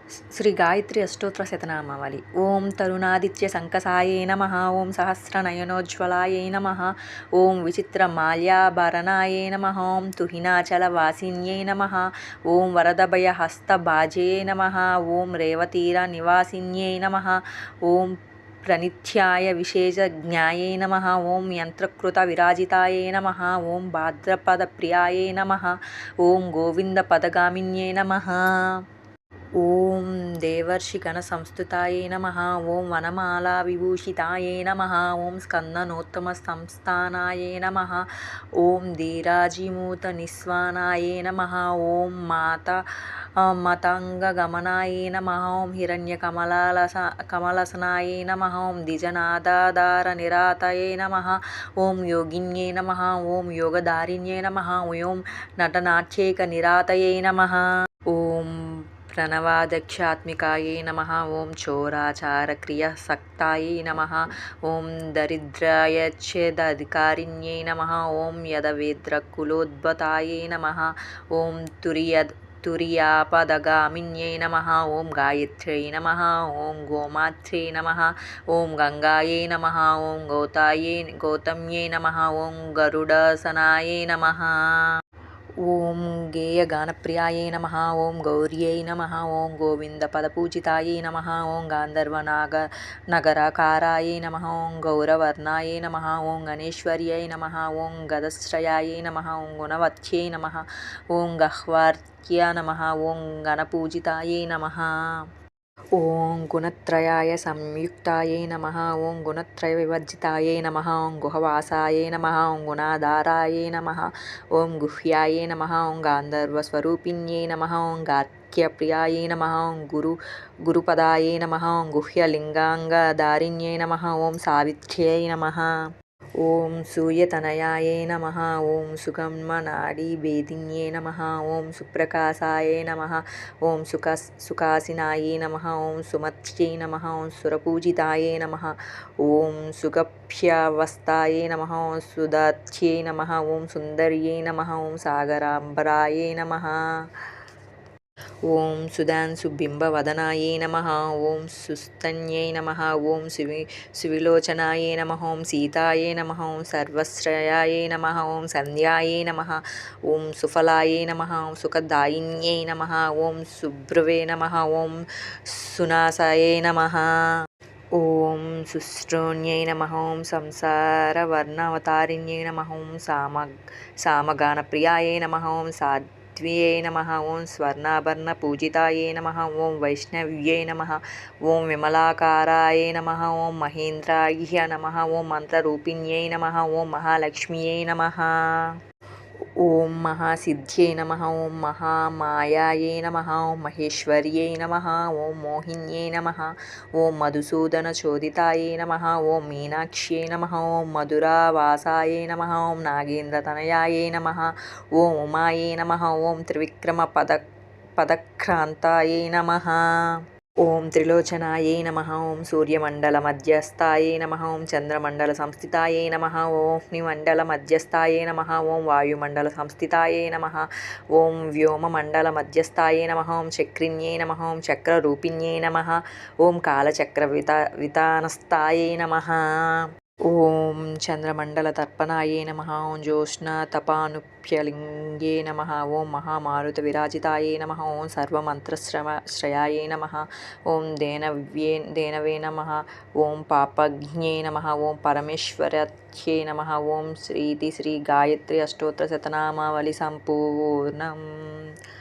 శ్రీ గాయత్రి అష్టోత్తర శతనామావళి. ఓం తరుణాదిత్య సంకసాయే నమః. ఓం సహస్రనయనోజ్వలాయై నమః. ఓం విచిత్ర మాల్యాభరణాయే నమః. ఓం తుహినాచల వాసిన్యై నమః. ఓం వరదభయ హస్తభాజే నమః. ఓం రేవతీర నివాసిన్యై నమః. ఓం ప్రణిత్యాయ విశేషజ్ఞాయై నమః. ఓం యంత్రకృత విరాజితాయై నమః. ఓం భాద్రపద ప్రియాయై నమః. ఓం గోవింద పదగామిన్యై నమః. ఓం దేవర్షిగణ సంస్థుతాయే నమః. ఓం వనమాలా విభూషితాయే నమః. ఓం స్కందనోత్తమ సంస్థానాయే నమః. ఓం ధీరాజిమూత నిస్వానాయే నమః. ఓం మతంగగమనాయే నమః. ఓం కమలసనాయే నమః. ఓం ద్విజనాదాధార నిరాతయే నమః. ఓం యోగిన్యే నమః. ఓం యోగధారిణ్యే నమః. ఓం నటనాట్యేక నిరాతయే నమః. ఓం ప్రణవాధ్యక్షాత్మికాయే నమః. ఓం చోరాచారక్రియాసక్తాయే నమః. ఓం దరిద్రాయచ్ఛేదాధికారిణ్యై నమః. ఓం యదవేద్రకులోద్భతాయే నమః. ఓం తుర్యాపదగామిన్యై నమః. ఓం గాయత్ర్యై నమః. ఓం గోమాత్రే నమః. ఓం గంగాయై నమః. ఓం గౌతమ్యై నమః. ఓం గరుడసనాయే నమః. ఓం గేయగానప్రియాయే నమః. ఓం గౌర్యై నమః. ఓం గోవిందపదపూజితాయే నమః. ఓం గాంధర్వనగరకారాయే నమః. ఓం గౌరవర్ణాయే నమః. ఓం గణేశ్వర్యై నమః. ఓం గదశ్రయాయే నమః. ఓం గుణవత్యై నమః. ఓం గహ్వార్త్య నమః. ఓం గణపూజితాయే నమః. ఓం గుణత్రయాయ సంయుక్తాయే నమః. ఓం గుణత్రయ వివర్జితాయే నమః. ఓం గుహవాసాయే నమః. ఓం గుణాధారాయే నమః. ఓం గుహ్యాయే నమః. ఓం గాంధర్వస్వరూపిణ్యై నమః. ఓం గార్గ్యప్రియాయే నమః. ఓం గురుపదాయే నమః. ఓం గుహ్యలింగాంగధారిణ్యై నమః. ఓం సావిత్ర్యై నమః. ఓం సూర్యతనయాయే నమః. ఓం సుగమనాడీభేదిన్యై నమః. ఓం సుప్రకాశాయే నమః. ఓం సుఖాసీనాయే నమః. ఓం సుమత్యై నమః. ఓం సురపూజితాయే నమః. ఓం సుగభ్యవస్తాయే నమః. ఓం సుదాత్యై నమః. ఓం సుందర్యై నమః. ఓం సాగరాంబరాయే నమః. ఓం సుధాంశుబింబవదనాయే నమః. ఓం సుస్తన్యై నమః. ఓం సువిలోచనాయే నమః. ఓం సీతాయే నమః. ఓం సర్వశ్రేయాయే నమః. ఓం సంధ్యాయే నమః. ఓం సుఫలాయే నమః. ఓం సుఖదాయిన్యై నమః. ఓం సుభ్రువే నమః. ఓం సునాసాయే నమః. ఓం సుశ్రోణ్యై నమః. ఓం సంసారవర్ణావతారిణ్యై నమః. ఓం సామగానప్రియాయే నమః. ఓం సాధ్వ్యై నమః. ఓం స్వర్ణాభరణపూజితాయే నమః. ఓం వైష్ణవ్యై నమః. ఓం విమలాకారాయే నమః. ఓం మహేంద్రాయ నమః. ఓం మంత్రరూపిణ్యై నమః. ఓం మహాలక్ష్మ్యై నమః. ఓం మహాసిద్ధ్యై నమః. ఓం మహామాయాయే నమః. ఓం మహేశ్వర్యై నమః. ఓం మోహిన్యై నమః. ఓం మధుసూదనచోదితాయే నమః. ఓం మీనాక్ష్యై నమః. ఓం మధురావాసాయే నమః. ఓం నాగేంద్రతనయాయే నమః. ఓం ఉమాయే నమః. ఓం త్రివిక్రమపదక్రాంతాయే నమః. ఓం త్రిలోచనాయే నమః. ఓం సూర్యమండలమధ్యస్థాయే నమః. ఓం చంద్రమండల సంస్థితాయే నమః. ఓం అగ్నిమండలమధ్యస్థాయే నమః. ఓం వాయుమండల సంస్థితాయే నమః. ఓం వ్యోమమండలమధ్యస్థాయే నమః. ఓం చక్రిణ్యై నమః. ఓం చక్రరూపిణ్యై నమః. ఓం కాలచక్రవితానస్థాయే నమః. ఓం చంద్రమండలతర్పణాయే నమః. ఓం జ్యోత్స్నాతపానుప్యలింగే నమః. ఓం మహామారుతవిరాజితాయే నమః. ఓం సర్వమంత్రశ్రయాయే నమః. ఓం ధేనవే నమః. ఓం పాపజ్ఞే నమః. ఓం పరమేశ్వరత్యే నమః. ఓం శ్రీ గాయత్రి అష్టోత్తర శతనామావళి సంపూర్ణం.